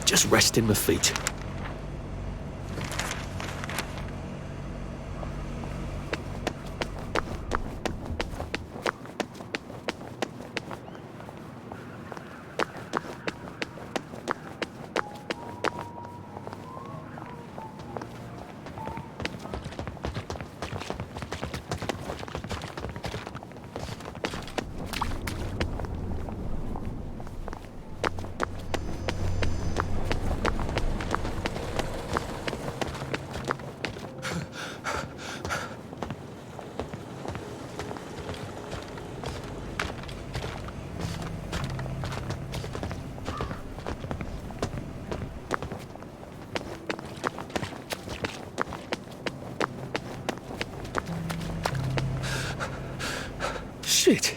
Just resting my feet. Shit.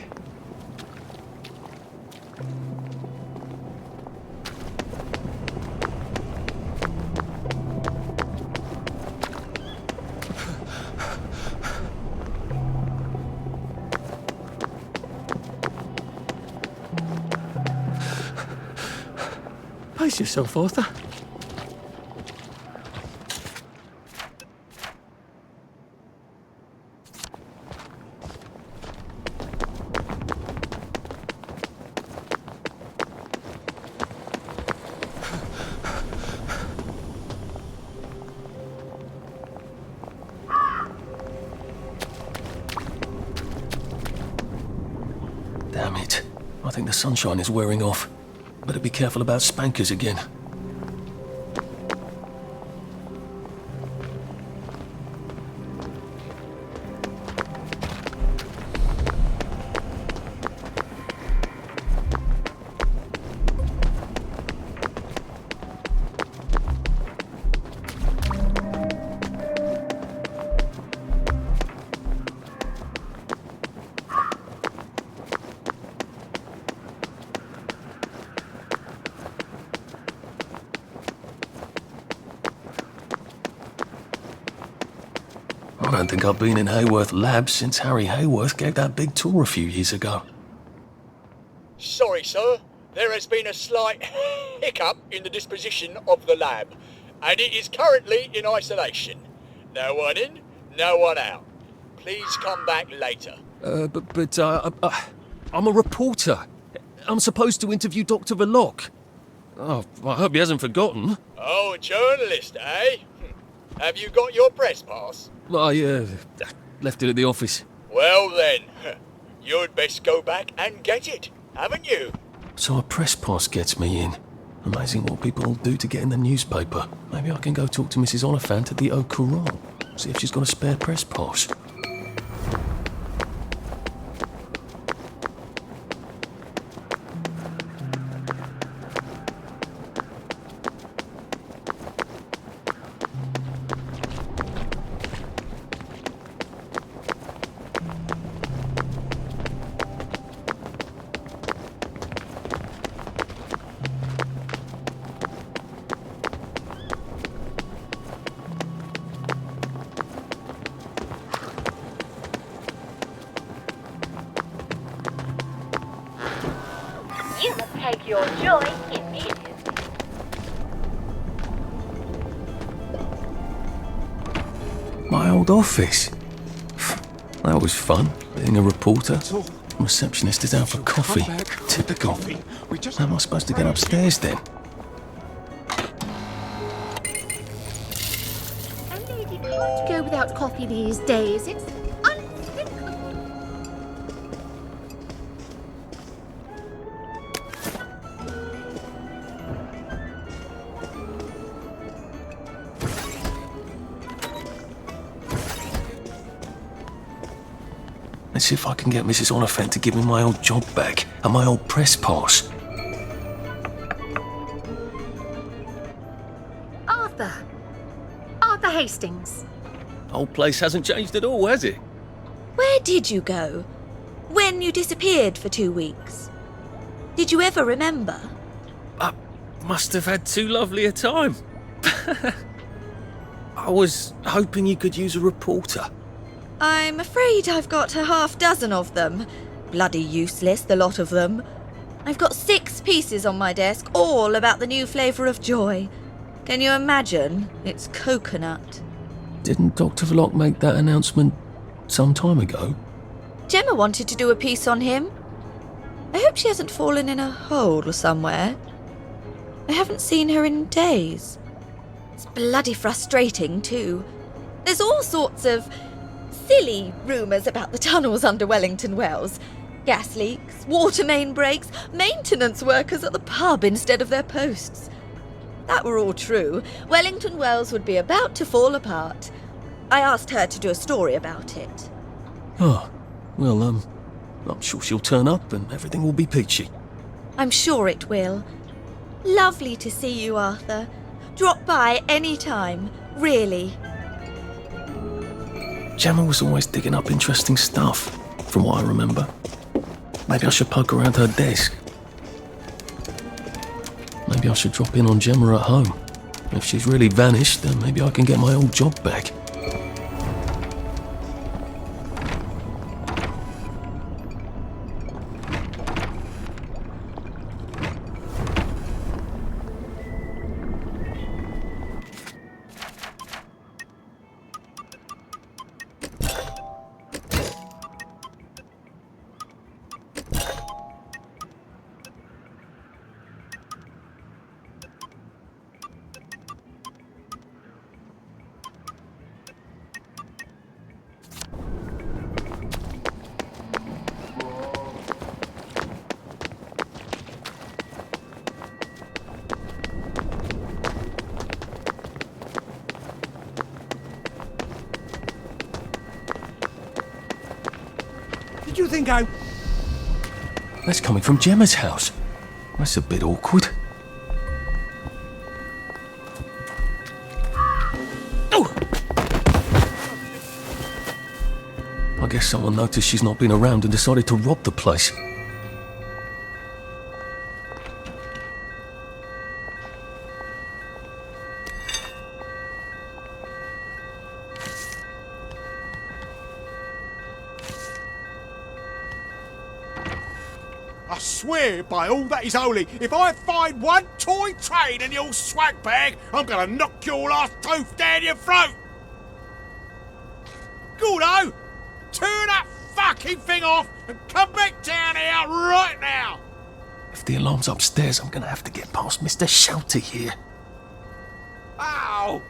Pace yourself, Arthur. Damn it. I think the sunshine is wearing off. Better be careful about spankers again. I don't think I've been in Hayworth Labs since Harry Hayworth gave that big tour a few years ago. Sorry, sir. There has been a slight hiccup in the disposition of the lab, and it is currently in isolation. No one in, no one out. Please come back later. I'm a reporter. I'm supposed to interview Dr. Verloc. Oh, I hope he hasn't forgotten. Oh, a journalist, eh? Have you got your press pass? I left it at the office. Well then, you'd best go back and get it, haven't you? So a press pass gets me in. Amazing what people do to get in the newspaper. Maybe I can go talk to Mrs. Oliphant at the Au Courant. See if she's got a spare press pass. You must take your joy immediately. My old office. That was fun, being a reporter. Receptionist is out for coffee. Typical. How am I supposed to get upstairs then? A lady can't go without coffee these days. It's unthinkable. Let's see if I can get Mrs. Oliphant to give me my old job back and my old press pass. Arthur. Arthur Hastings. Old place hasn't changed at all, has it? Where did you go? When you disappeared for 2 weeks? Did you ever remember? I must have had too lovely a time. I was hoping you could use a reporter. I'm afraid I've got a half dozen of them. Bloody useless, the lot of them. I've got 6 pieces on my desk, all about the new flavour of joy. Can you imagine? It's coconut. Didn't Dr. Vlok make that announcement some time ago? Gemma wanted to do a piece on him. I hope she hasn't fallen in a hole somewhere. I haven't seen her in days. It's bloody frustrating, too. There's all sorts of silly rumours about the tunnels under Wellington Wells. Gas leaks, water main breaks, maintenance workers at the pub instead of their posts. If that were all true, Wellington Wells would be about to fall apart. I asked her to do a story about it. Oh, well, I'm sure she'll turn up and everything will be peachy. I'm sure it will. Lovely to see you, Arthur. Drop by any time, really. Gemma was always digging up interesting stuff, from what I remember. Maybe I should poke around her desk. Maybe I should drop in on Gemma at home. If she's really vanished, then maybe I can get my old job back. Did you think I... That's coming from Gemma's house. That's a bit awkward. Oh! I guess someone noticed she's not been around and decided to rob the place. I swear by all that is holy, if I find one toy train in your swag bag, I'm gonna knock your last tooth down your throat! Gordo, turn that fucking thing off and come back down here right now! If the alarm's upstairs, I'm gonna have to get past Mr. Shouter here. Ow!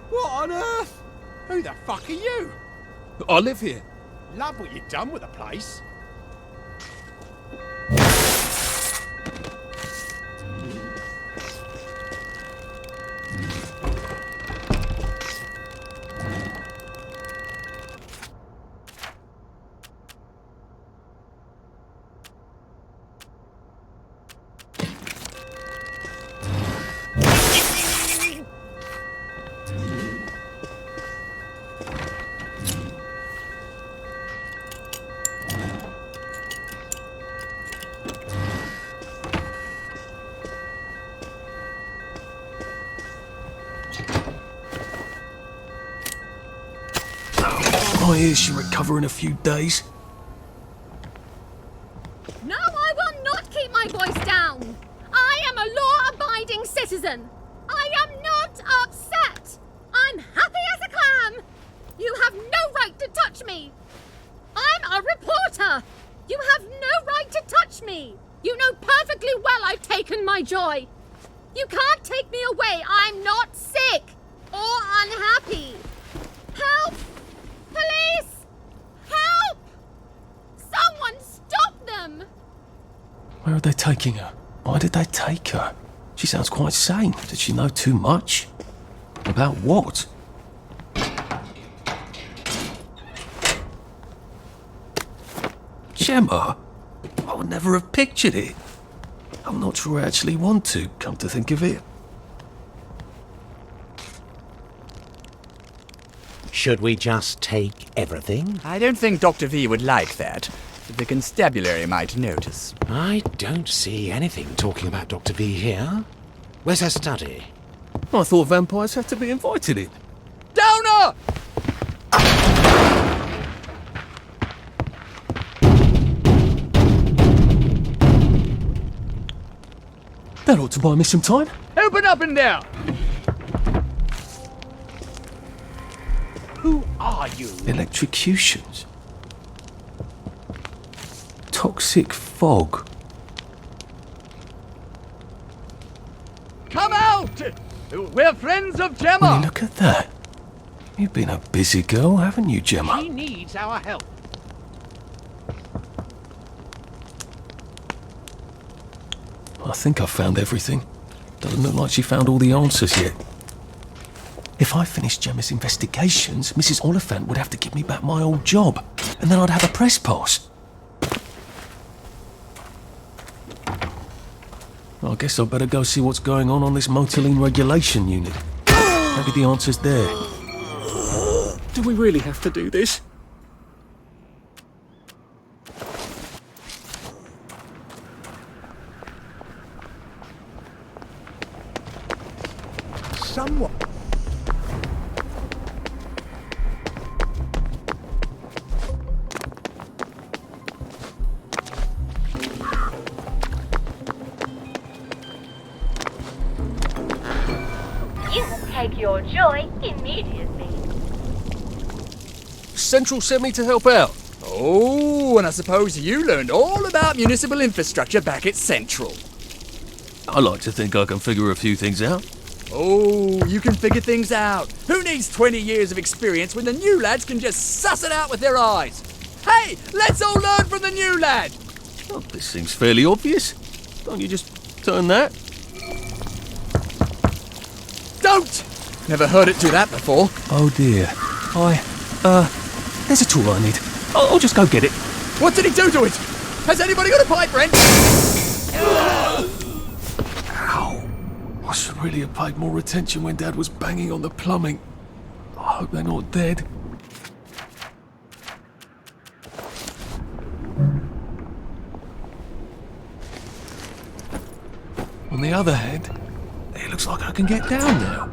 What on earth? Who the fuck are you? I live here. Love what you've done with the place. My ears should recover in a few days. No, I will not keep my voice down. I am a law-abiding citizen. I am not upset. I'm happy as a clam. You have no right to touch me. I'm a reporter. You have no right to touch me. You know perfectly well I've taken my joy. You can't take me away. I'm not sick or unhappy. Help! Police! Help! Someone stop them! Where are they taking her? Why did they take her? She sounds quite sane. Did she know too much? About what? Gemma? I would never have pictured it. I'm not sure I actually want to, come to think of it. Should we just take everything? I don't think Dr. V would like that. The constabulary might notice. I don't see anything talking about Dr. V here. Where's her study? I thought vampires had to be invited in. Downer! That ought to buy me some time. Open up in there! Who are you? Electrocutions. Toxic fog. Come out! We're friends of Will Gemma! you look at that? You've been a busy girl, haven't you, Gemma? She needs our help. I think I've found everything. Doesn't look like she found all the answers yet. If I finished Gemma's investigations, Mrs. Oliphant would have to give me back my old job, and then I'd have a press pass. I guess I'd better go see what's going on this motoline regulation unit. Maybe the answer's there. Do we really have to do this? Somewhat. You must take your joy immediately. Central sent me to help out. Oh, and I suppose you learned all about municipal infrastructure back at Central. I like to think I can figure a few things out. Oh, you can figure things out. Who needs 20 years of experience when the new lads can just suss it out with their eyes? Hey, let's all learn from the new lad! Oh, this seems fairly obvious. Don't you just turn that? Don't! Never heard it do that before. Oh dear. There's a tool I need. I'll just go get it. What did he do to it? Has anybody got a pipe wrench? Ow. I should really have paid more attention when Dad was banging on the plumbing. I hope they're not dead. On the other hand, it looks like I can get down now.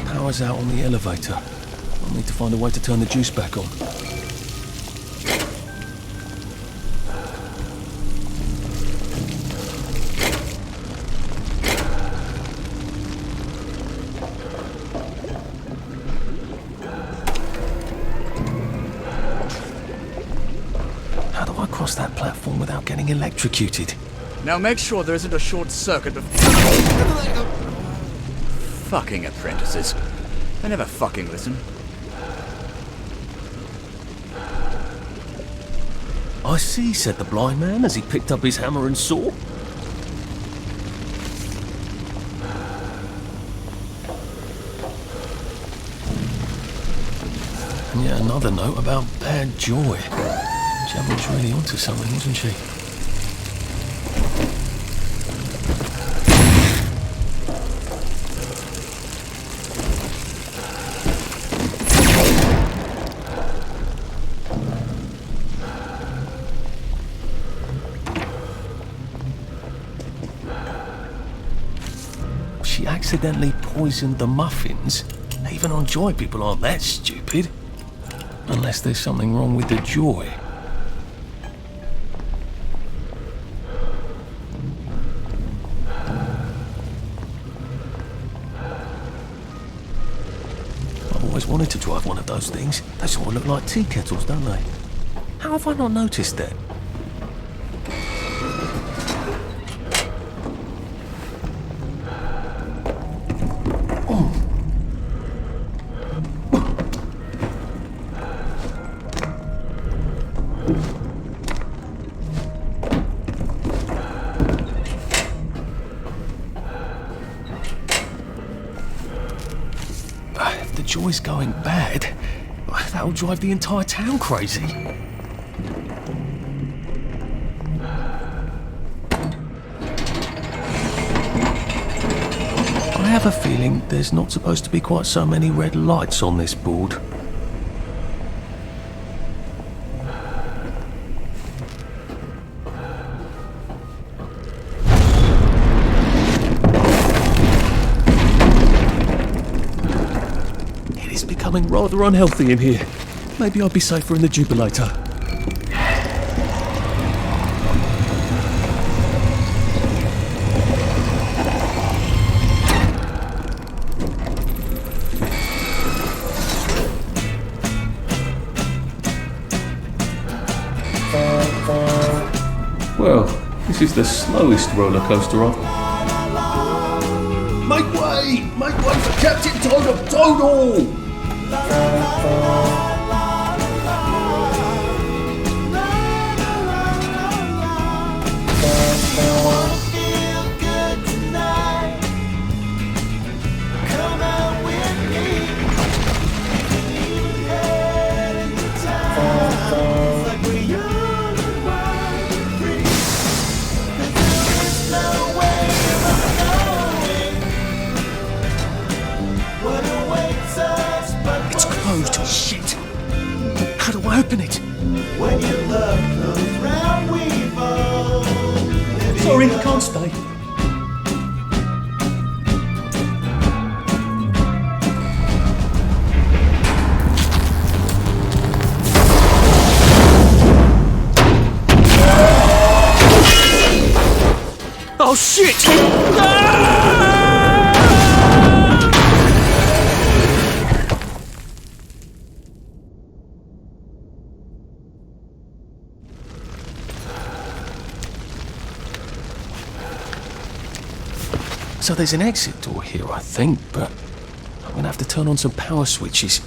Power's out on the elevator. I'll need to find a way to turn the juice back on. How do I cross that platform without getting electrocuted? Now make sure there isn't a short circuit before... Fucking apprentices. They never fucking listen. I see, said the blind man as he picked up his hammer and saw. And yet another note about bad joy. Gemma was really onto something, wasn't she? She accidentally poisoned the muffins. Even on Joy, people aren't that stupid. Unless there's something wrong with the Joy. I've always wanted to drive one of those things. They sort of look like tea kettles, don't they? How have I not noticed that? If the Joy's going bad, that'll drive the entire town crazy. I have a feeling there's not supposed to be quite so many red lights on this board. It's becoming rather unhealthy in here. Maybe I'd be safer in the jubilator. Well, this is the slowest roller coaster I've... Make way! Make way for Captain Toadle! It's closed. Shit. How do I open it? When your love comes round, we fall. Sorry, can't stay. Oh shit! So there's an exit door here, I think, but I'm gonna have to turn on some power switches.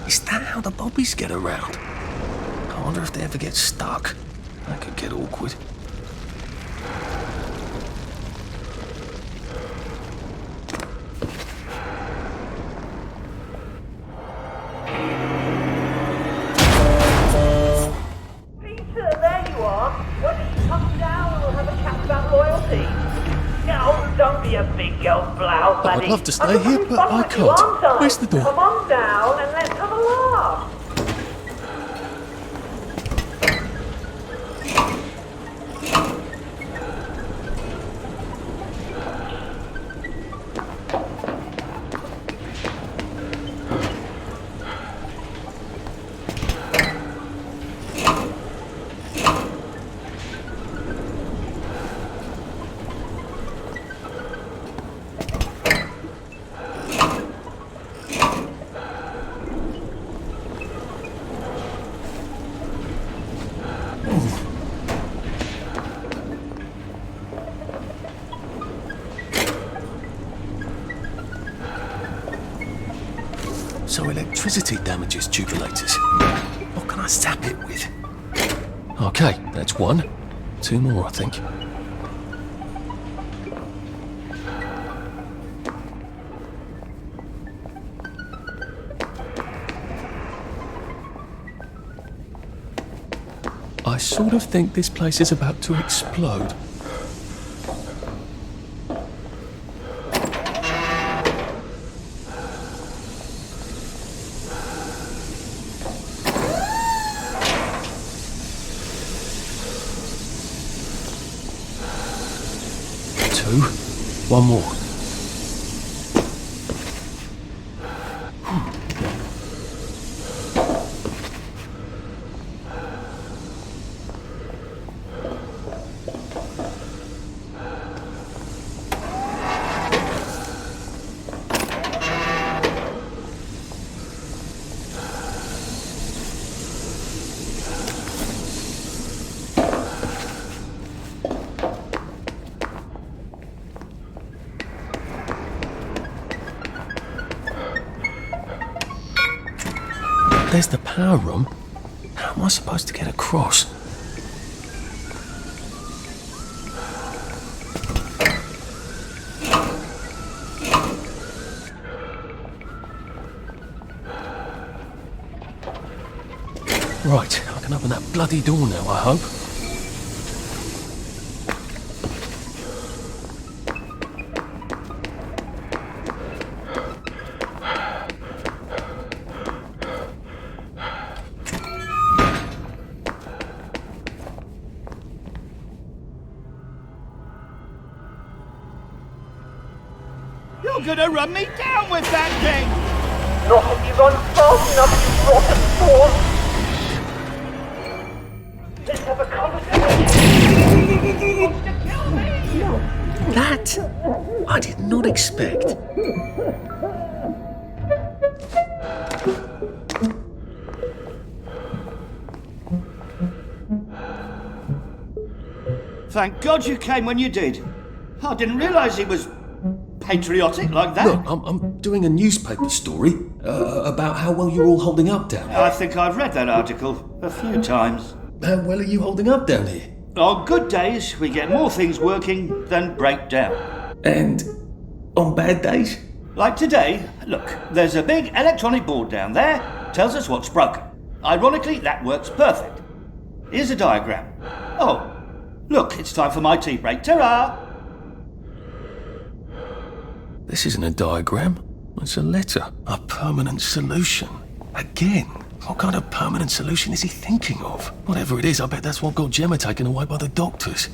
Is that how the bobbies get around? I wonder if they ever get stuck. That could get awkward. Peter, there you are. Why don't you come down and we'll have a chat about loyalty? No, don't be a big girl blouse, laddie. I'd love to stay here, but I can't. Where's the door? Come on down and let's have a laugh. So electricity damages tubulators. What can I zap it with? Okay, that's one. Two more, I think. I sort of think this place is about to explode. Two. One more. There's the power room. How am I supposed to get across? Right, I can open that bloody door now, I hope. You're gonna run me down with that thing! Not if you run fast enough, you rotten spawn! Let's have a conversation! He wants to kill me! That I did not expect. Thank God you came when you did. I didn't realise he was patriotic like that. Look, I'm doing a newspaper story about how well you're all holding up down here. I think I've read that article a few times. How well are you holding up down here? On good days, we get more things working than break down. And on bad days? Like today, look, there's a big electronic board down there, tells us what's broken. Ironically, that works perfect. Here's a diagram. Oh, look, it's time for my tea break. Ta-ra! This isn't a diagram. It's a letter. A permanent solution. Again. What kind of permanent solution is he thinking of? Whatever it is, I bet that's what got Gemma taken away by the doctors.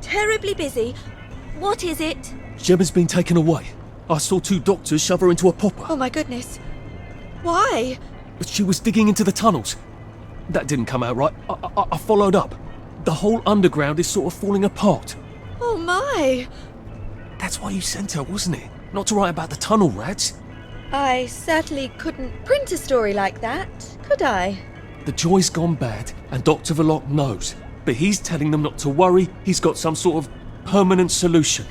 Terribly busy. What is it? Gemma's been taken away. I saw 2 doctors shove her into a popper. Oh my goodness. Why? But she was digging into the tunnels. That didn't come out right. I followed up. The whole underground is sort of falling apart. Oh my. That's why you sent her, wasn't it? Not to write about the tunnel rats. I certainly couldn't print a story like that, could I? The joy's gone bad, and Dr. Verloc knows. But he's telling them not to worry. He's got some sort of permanent solution.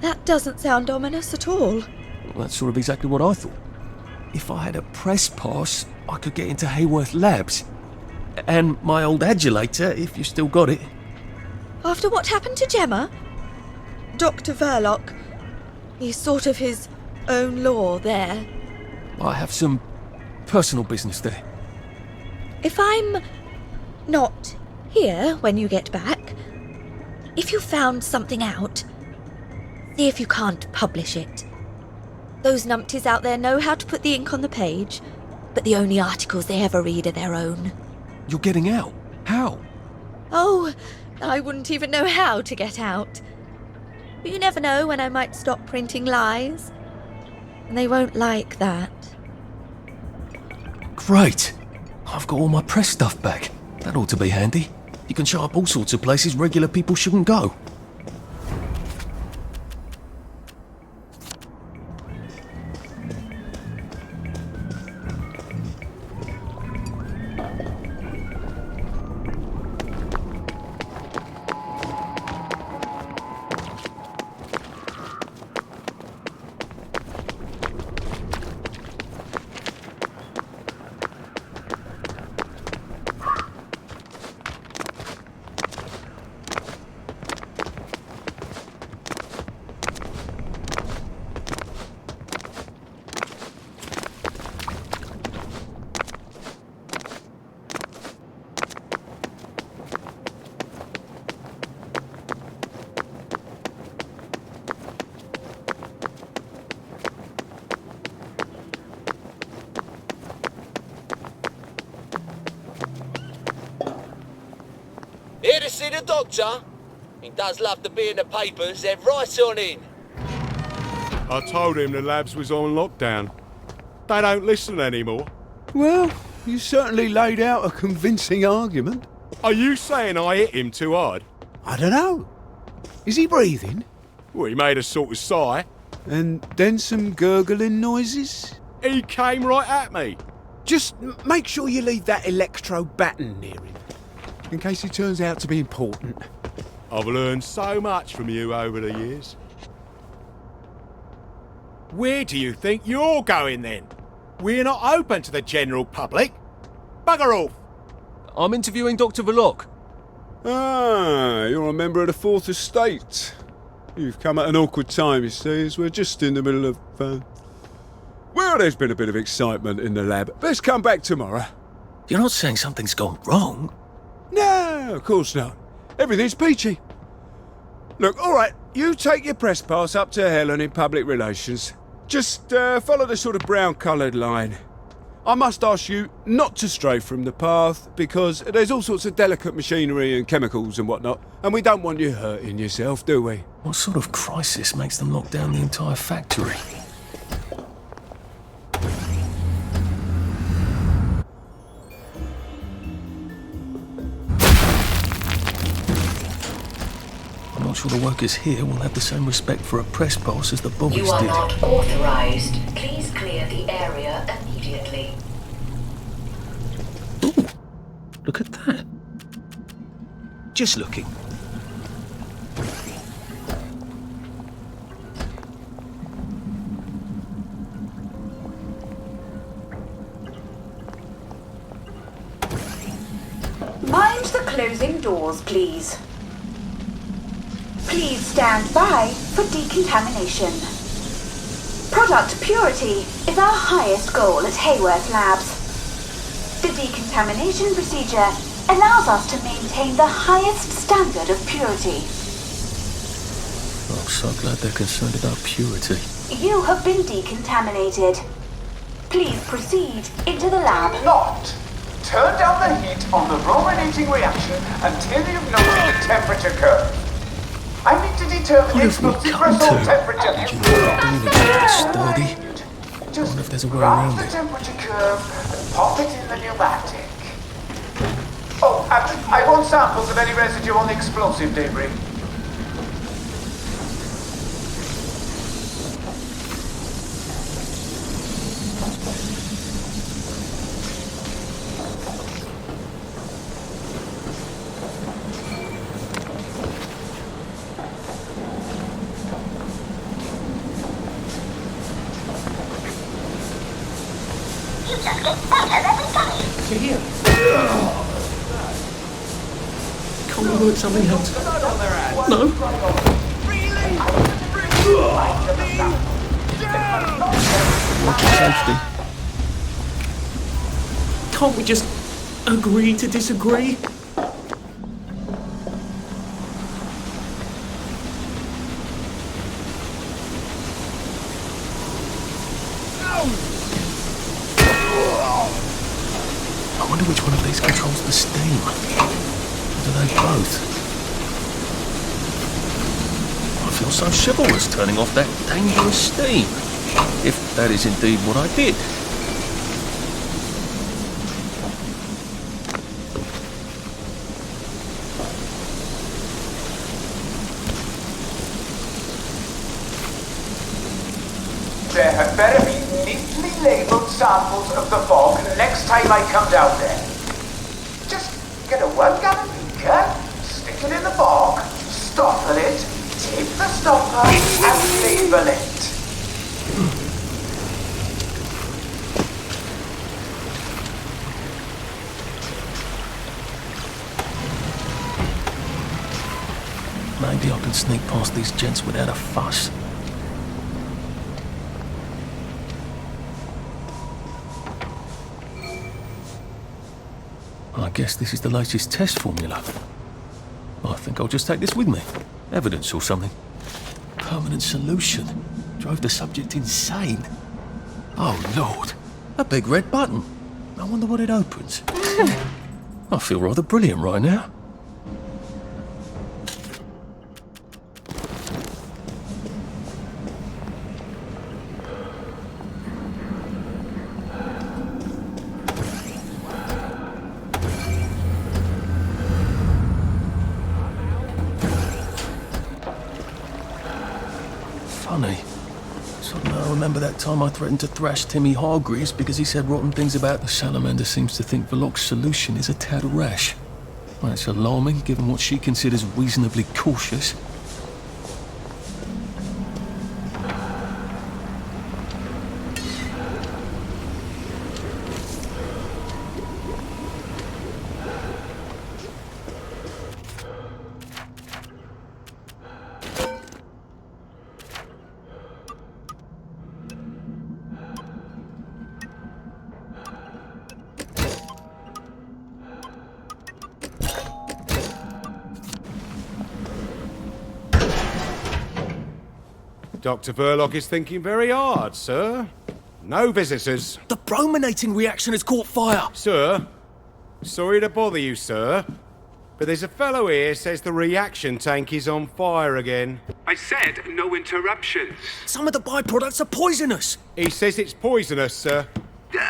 That doesn't sound ominous at all. Well, that's sort of exactly what I thought. If I had a press pass, I could get into Hayworth Labs. And my old adulator, if you still got it. After what happened to Gemma? Dr. Verloc, he's sort of his own law there. I have some personal business there. If I'm not here when you get back, if you found something out, see if you can't publish it. Those numpties out there know how to put the ink on the page, but the only articles they ever read are their own. You're getting out? How? Oh, I wouldn't even know how to get out. But you never know when I might stop printing lies. And they won't like that. Great! I've got all my press stuff back. That ought to be handy. You can show up all sorts of places regular people shouldn't go. Here to see the doctor? He does love to be in the papers, they're right on in. I told him the labs was on lockdown. They don't listen anymore. Well, you certainly laid out a convincing argument. Are you saying I hit him too hard? I don't know. Is he breathing? Well, he made a sort of sigh. And then some gurgling noises? He came right at me. Just make sure you leave that electro baton near him, in case he turns out to be important. I've learned so much from you over the years. Where do you think you're going then? We're not open to the general public. Bugger off! I'm interviewing Dr. Verloc. Ah, you're a member of the Fourth Estate. You've come at an awkward time, you see, as we're just in the middle of... Well, there's been a bit of excitement in the lab. Let's come back tomorrow. You're not saying something's gone wrong? No, of course not. Everything's peachy. Look, all right, you take your press pass up to Helen in public relations. Just follow the sort of brown-coloured line. I must ask you not to stray from the path, because there's all sorts of delicate machinery and chemicals and whatnot, and we don't want you hurting yourself, do we? What sort of crisis makes them lock down the entire factory? I'm not sure the workers here will have the same respect for a press pass as the bobbies did. You are not authorized. Please clear the area immediately. Ooh, look at that. Just looking. Mind the closing doors, please. Please stand by for decontamination. Product purity is our highest goal at Hayworth Labs. The decontamination procedure allows us to maintain the highest standard of purity. I'm so glad they're concerned about purity. You have been decontaminated. Please proceed into the lab. Not turn down the heat on the brominating reaction until you've noted the temperature curve. I need to determine the explosive threshold temperature. Sturdy. I wonder if there's a way around the it. temperature curve and pop it in the pneumatic. Oh, and I want samples of any residue on the explosive debris. Can't we work something else? No? Watch your safety. Can't we just agree to disagree? I wonder which one of these controls the steam. Or do they both? I feel so chivalrous turning off that dangerous steam. If that is indeed what I did. There had better be neatly labelled samples of the fog next time I come down there. Just get a 1 gallon beaker, stick it in the fog, stopper it, tape the stopper, and label it. Maybe I can sneak past these gents without a fuss. I guess this is the latest test formula. I think I'll just take this with me. Evidence or something. Permanent solution. Drove the subject insane. Oh, Lord. A big red button. I wonder what it opens. I feel rather brilliant right now. Funny. Suddenly I remember that time I threatened to thrash Timmy Hargreaves because he said rotten things about the salamander seems to think Verloc's solution is a tad rash. Well, it's alarming, given what she considers reasonably cautious. Dr. Verloc is thinking very hard, sir. No visitors. The brominating reaction has caught fire! Sir, sorry to bother you, sir, but there's a fellow here says the reaction tank is on fire again. I said no interruptions. Some of the byproducts are poisonous! He says it's poisonous, sir.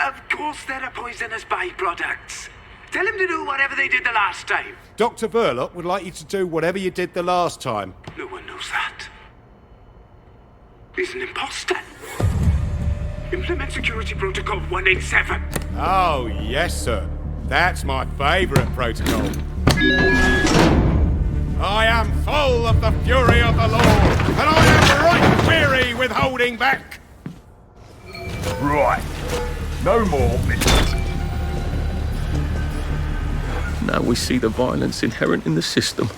Of course there are poisonous byproducts. Tell him to do whatever they did the last time. Dr. Verloc would like you to do whatever you did the last time. No one knows that. He's an imposter. Implement Security Protocol 187. Oh, yes, sir. That's my favourite protocol. I am full of the fury of the Lord, and I am right weary with holding back. Right. No more missions. Now we see the violence inherent in the system.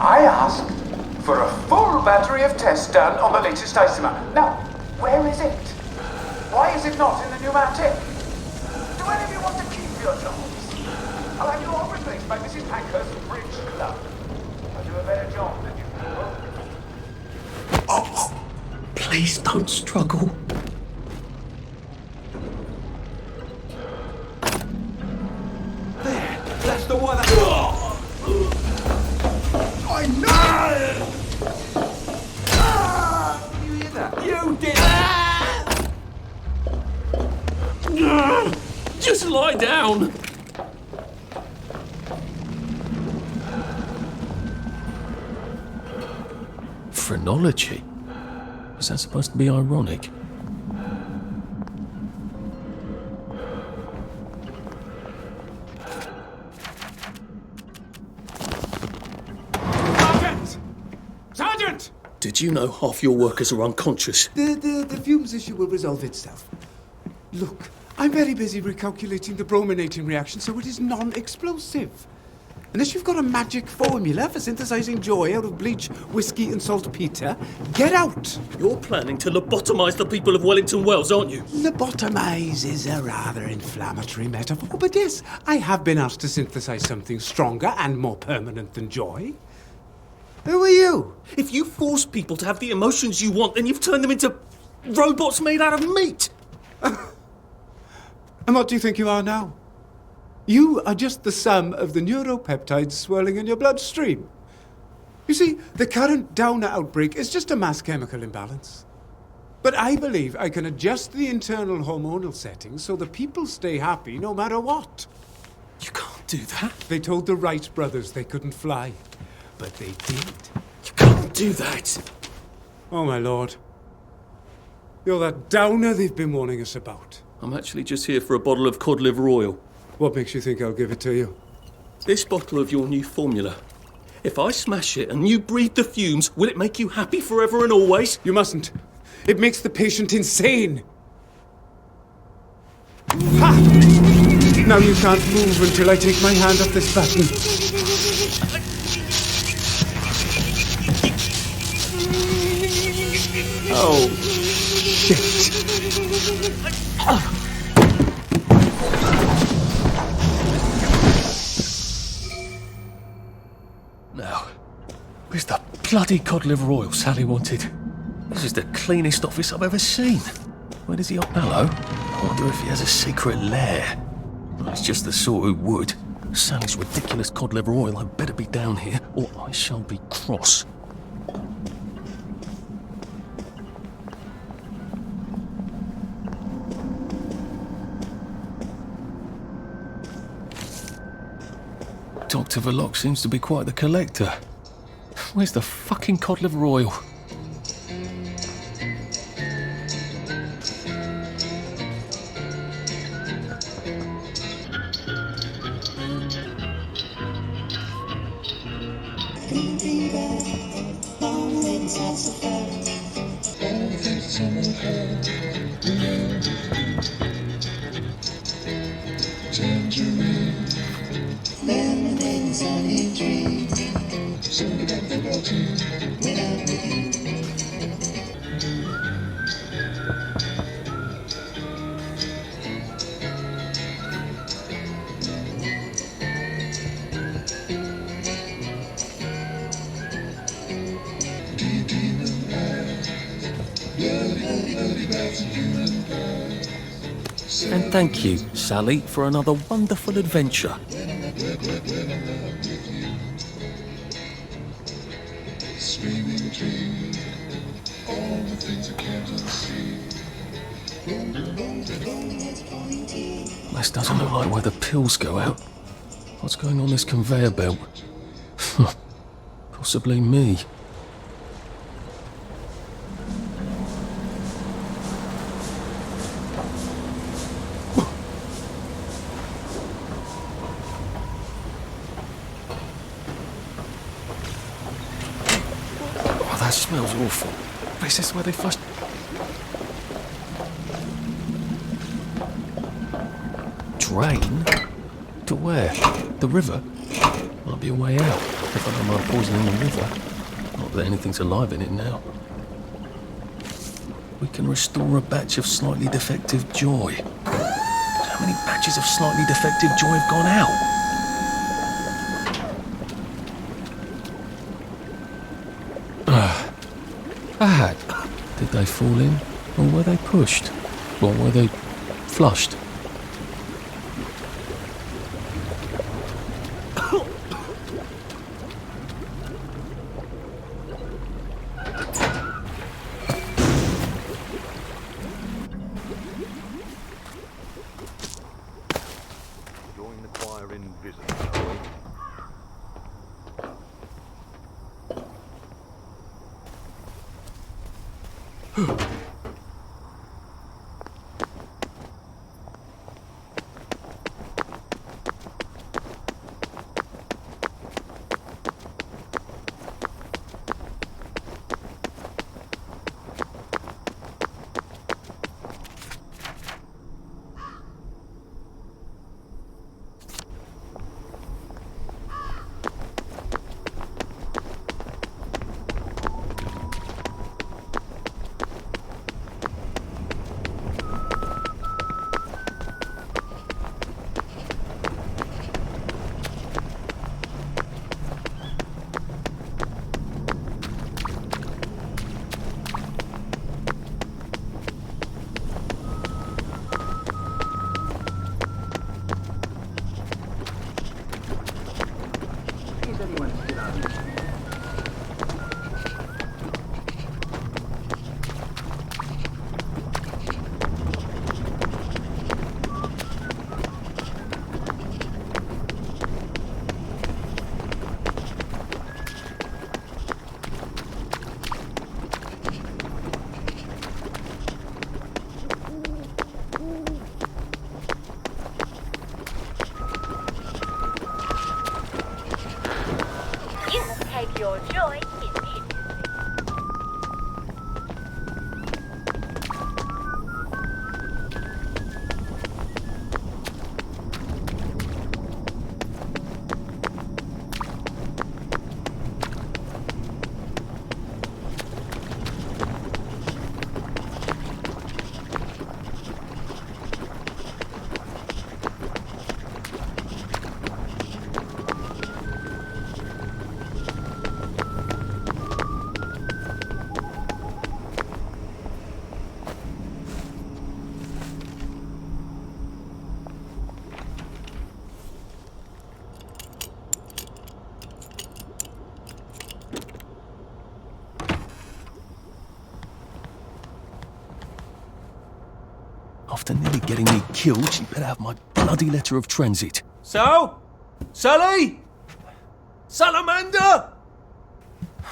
I asked for a full battery of tests done on the latest isomer. Now, where is it? Why is it not in the pneumatic? Do any of you want to keep your jobs? I'll have you all replaced by Mrs. Pankhurst's Bridge Club. I'll do a better job than you people. Oh, please don't struggle. There, that's the one that... I know! You hear that? You did that! Just lie down! Phrenology? Is that supposed to be ironic? Sergeant! Did you know half your workers are unconscious? The fumes issue will resolve itself. Look, I'm very busy recalculating the brominating reaction so it is non-explosive. Unless you've got a magic formula for synthesizing joy out of bleach, whiskey and saltpeter, get out! You're planning to lobotomize the people of Wellington Wells, aren't you? Lobotomize is a rather inflammatory metaphor, but yes, I have been asked to synthesize something stronger and more permanent than joy. Who are you? If you force people to have the emotions you want, then you've turned them into robots made out of meat! And what do you think you are now? You are just the sum of the neuropeptides swirling in your bloodstream. You see, the current Downer outbreak is just a mass chemical imbalance. But I believe I can adjust the internal hormonal settings so the people stay happy no matter what. You can't do that. They told the Wright brothers they couldn't fly, but they did. You can't do that. Oh, my lord. You're that Downer they've been warning us about. I'm actually just here for a bottle of cod liver oil. What makes you think I'll give it to you? This bottle of your new formula. If I smash it and you breathe the fumes, will it make you happy forever and always? You mustn't. It makes the patient insane. Ha! Now you can't move until I take my hand off this button. Oh, shit. Now, where's the bloody cod liver oil Sally wanted? This is the cleanest office I've ever seen. Where does he... Hello? I wonder if he has a secret lair. Well, he's just the sort who would. Sally's ridiculous cod liver oil had better be down here, or I shall be cross. Dr. Verloc seems to be quite the collector. Where's the fucking cod liver oil? And thank you, Sally, for another wonderful adventure. This doesn't look like where the pills go out. What's going on this conveyor belt? Possibly me. Oh, that smells awful. Is this where they flushed? Drain? To where? The river? Might be a way out, if I don't mind poisoning the river. Not that anything's alive in it now. We can restore a batch of slightly defective joy. How many batches of slightly defective joy have gone out? Did they fall in? Or were they pushed? Or were they flushed? Join the choir in visit, shall we? Your joy in music. After nearly getting me killed, she better have my bloody letter of transit. So? Sully? Salamander!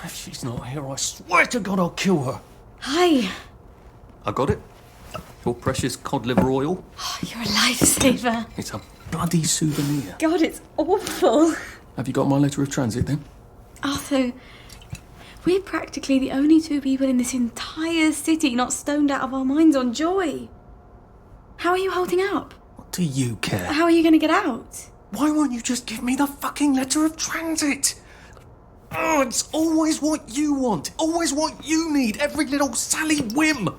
If she's not here, I swear to God I'll kill her. Hi. I got it. Your precious cod liver oil. Oh, you're a lifesaver. It's a bloody souvenir. God, it's awful. Have you got my letter of transit then? Arthur, we're practically the only two people in this entire city not stoned out of our minds on joy. How are you holding up? What do you care? How are you going to get out? Why won't you just give me the fucking letter of transit? Oh, it's always what you want. Always what you need. Every little Sally whim.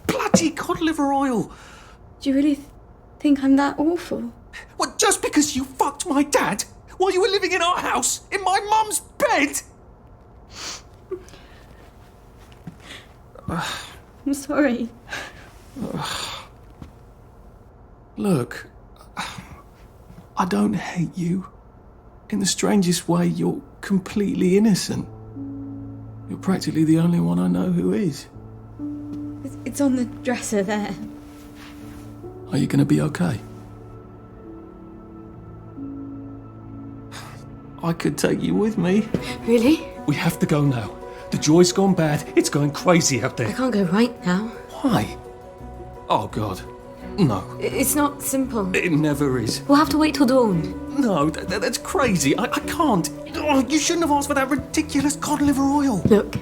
Bloody cod liver oil. Do you really think I'm that awful? What, just because you fucked my dad while you were living in our house, in my mum's bed? I'm sorry. Look, I don't hate you. In the strangest way, you're completely innocent. You're practically the only one I know who is. It's on the dresser there. Are you going to be okay? I could take you with me. Really? We have to go now. The joy's gone bad. It's going crazy out I there. can't go right now. Why? Oh, God. No. It's not simple. It never is. We'll have to wait till dawn. No, that's crazy. I can't. Oh, you shouldn't have asked for that ridiculous cod liver oil. Look,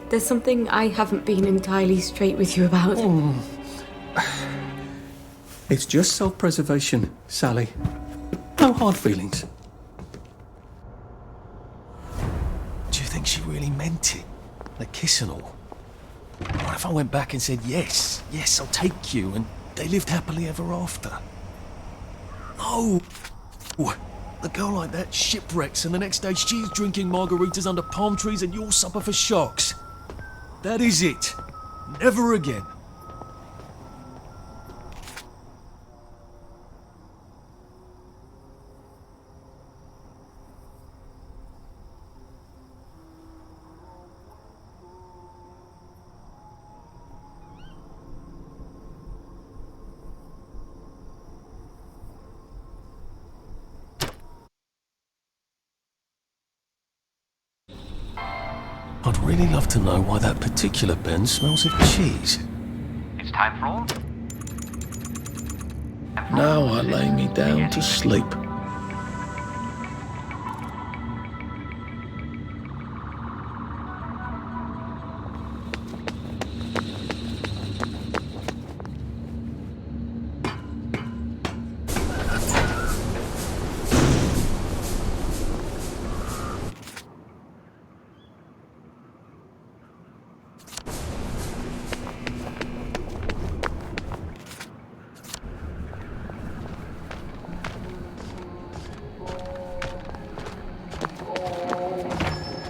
there's something I haven't been entirely straight with you about. It's just self-preservation, Sally. No hard feelings. Do you think she really meant it? The kiss and all? What if I went back and said, yes, I'll take you, and they lived happily ever after? No! A girl like that shipwrecks, and the next day she's drinking margaritas under palm trees and you'll suffer for shocks. That is it. Never again. I'd really love to know why that particular bin smells of cheese. It's time for all. Now I lay me down to sleep.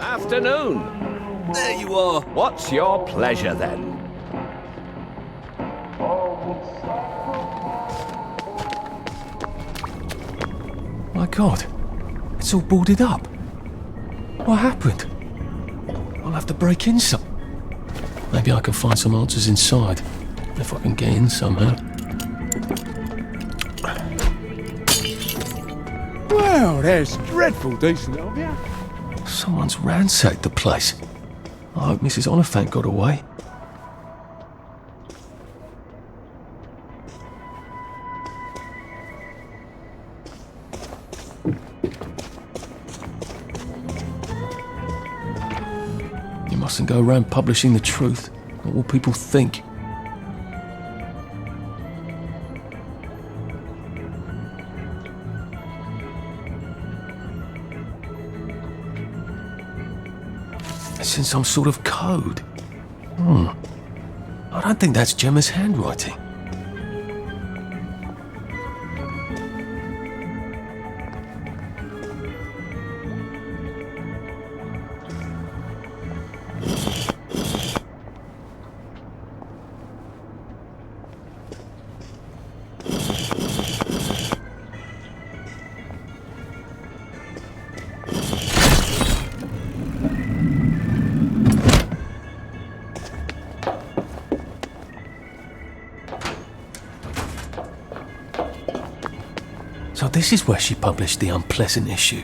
Afternoon. There you are. What's your pleasure then? My God, it's all boarded up. What happened? I'll have to break in some. Maybe I can find some answers inside, if I can get in somehow. Well, that's dreadful decent of you. Someone's ransacked the place. I hope Mrs. Oliphant got away. You mustn't go around publishing the truth. What will people think? It's in some sort of code. I don't think that's Gemma's handwriting. So this is where she published the unpleasant issue.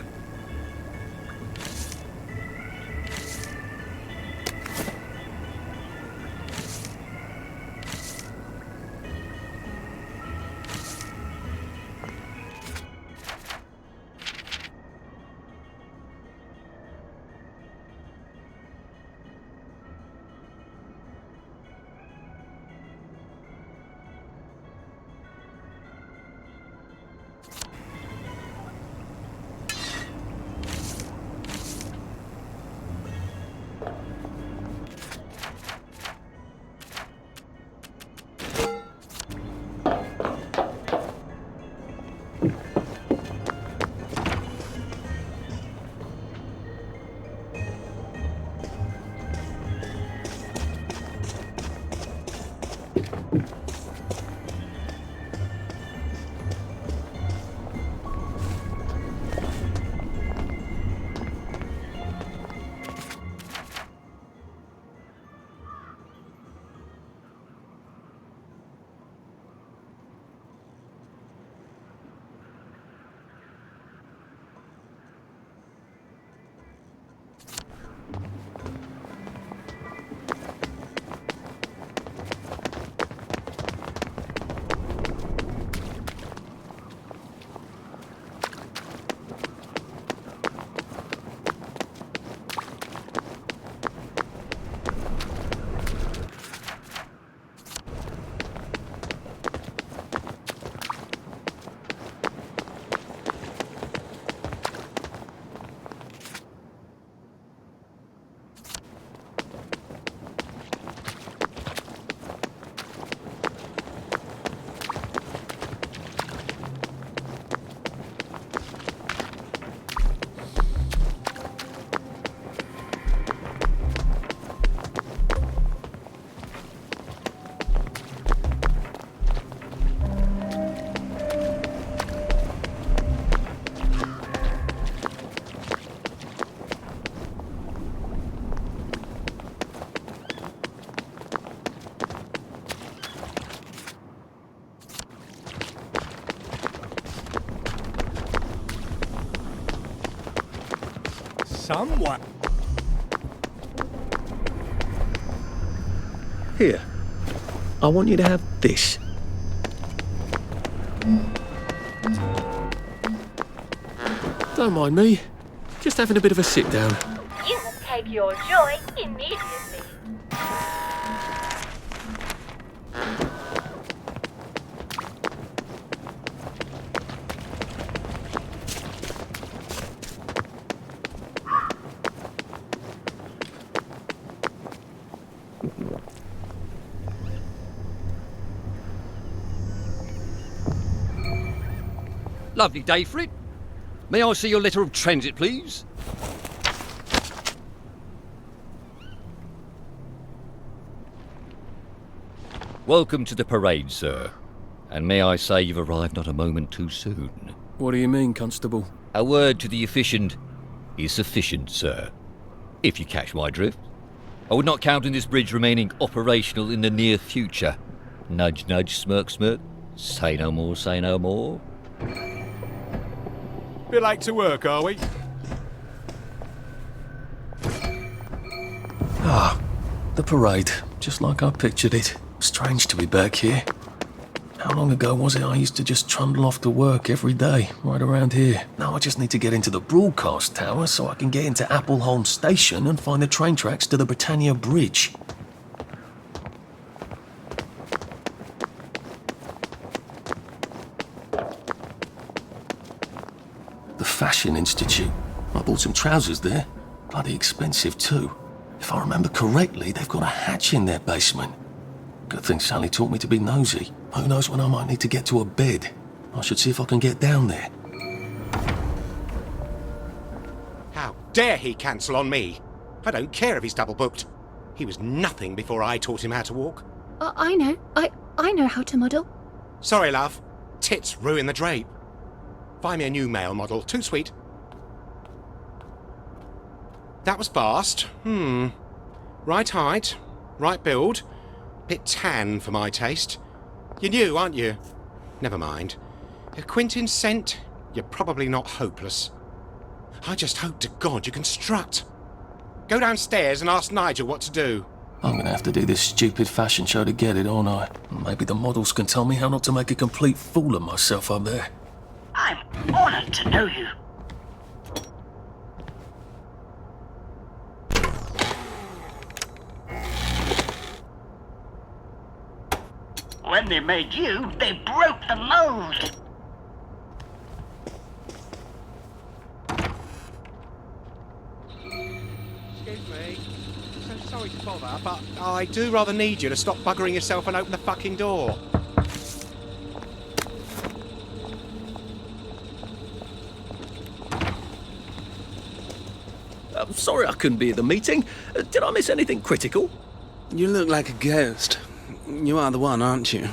Someone. Here. I want you to have this. Don't mind me. Just having a bit of a sit down. You will take your joy immediately. Lovely day for it. May I see your letter of transit, please? Welcome to the parade, sir. And may I say you've arrived not a moment too soon. What do you mean, Constable? A word to the efficient is sufficient, sir. If you catch my drift. I would not count on this bridge remaining operational in the near future. Nudge, nudge, smirk, smirk. Say no more, say no more. Bit late to work, are we? Ah, the parade. Just like I pictured it. Strange to be back here. How long ago was it I used to just trundle off to work every day, right around here? Now I just need to get into the broadcast tower so I can get into Appleholm Station and find the train tracks to the Britannia Bridge. The Fashion Institute. I bought some trousers there. Bloody expensive too. If I remember correctly, they've got a hatch in their basement. Good thing Sally taught me to be nosy. Who knows when I might need to get to a bed. I should see if I can get down there. How dare he cancel on me? I don't care if he's double booked. He was nothing before I taught him how to walk. I know. I know how to model. Sorry, love. Tits ruin the drape. Find me a new male model. Too sweet. That was fast. Right height. Right build. Bit tan for my taste. You're new, aren't you? Never mind. If Quentin's sent, you're probably not hopeless. I just hope to God you can strut. Go downstairs and ask Nigel what to do. I'm gonna have to do this stupid fashion show to get it, aren't I? Maybe the models can tell me how not to make a complete fool of myself up there. I'm honored to know you. When they made you, they broke the mold. Excuse me. So sorry to bother, but I do rather need you to stop buggering yourself and open the fucking door. I'm sorry I couldn't be at the meeting. Did I miss anything critical? You look like a ghost. You are the one, aren't you?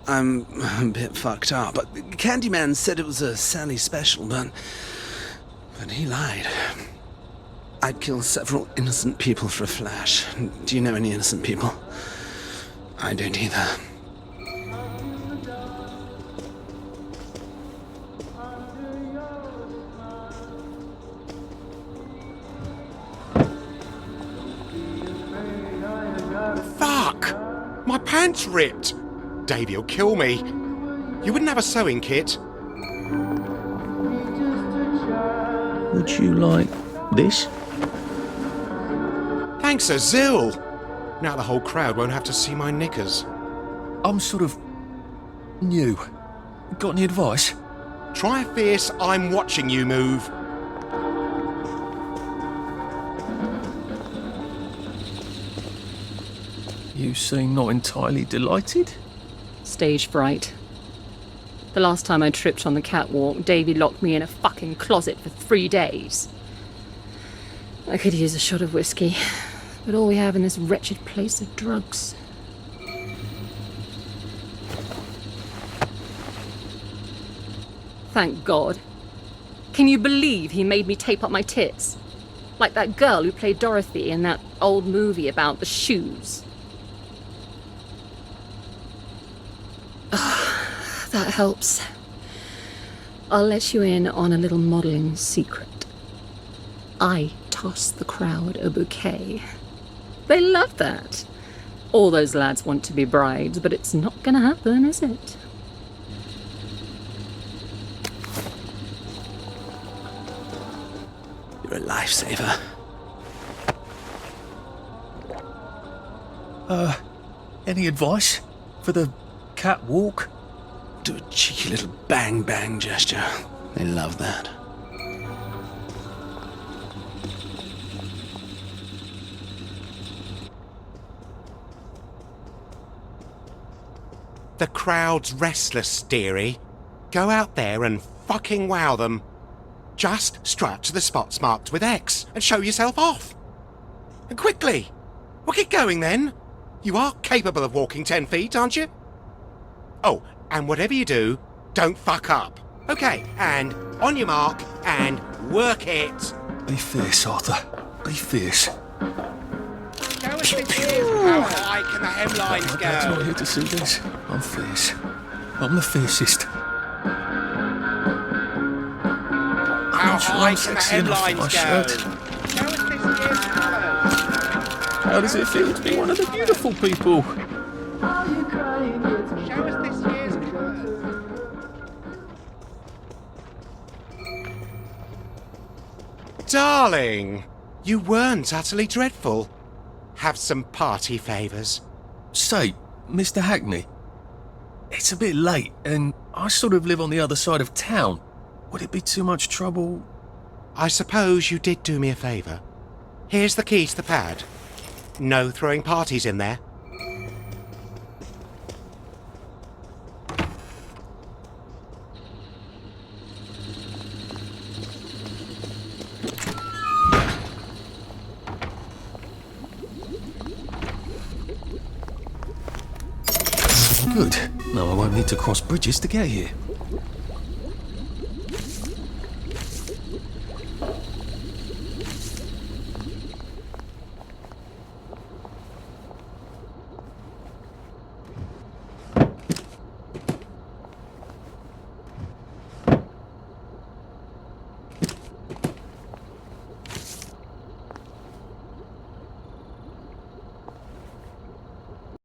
I'm a bit fucked up. Candyman said it was a Sally special, but he lied. I'd kill several innocent people for a flash. Do you know any innocent people? I don't either. Fuck! My pants ripped! Davy'll kill me. You wouldn't have a sewing kit? Would you like this? Thanks a zill! Now the whole crowd won't have to see my knickers. I'm sort of new. Got any advice? Try a fierce I'm watching you move. You seem not entirely delighted? Stage fright. The last time I tripped on the catwalk, Davy locked me in a fucking closet for 3 days. I could use a shot of whiskey, but all we have in this wretched place are drugs. Thank God. Can you believe he made me tape up my tits? Like that girl who played Dorothy in that old movie about the shoes. That helps. I'll let you in on a little modelling secret. I toss the crowd a bouquet. They love that. All those lads want to be brides, but it's not gonna happen, is it? You're a lifesaver. Any advice for the catwalk? Do a cheeky little bang-bang gesture. They love that. The crowd's restless, dearie. Go out there and fucking wow them. Just strut to the spots marked with X and show yourself off. And quickly. Well, get going then. You are capable of walking 10 feet, aren't you? Oh, and whatever you do, don't fuck up. Okay, and on your mark, and work it. Be fierce, Arthur. Be fierce. Show us this year's how high can the hemlines My dad's not go? here to see this. I'm fierce. I'm the fiercest. How high I'm can the sexy enough for hemlines my go? shirt. Show us this year's colours. How does it feel to be one of the beautiful people? Show us this year's colours. Darling, you weren't utterly dreadful. Have some party favours. Say, Mr. Hackney, it's a bit late and I sort of live on the other side of town. Would it be too much trouble? I suppose you did do me a favour. Here's the key to the pad. No throwing parties in there. Good. Now I won't need to cross bridges to get here.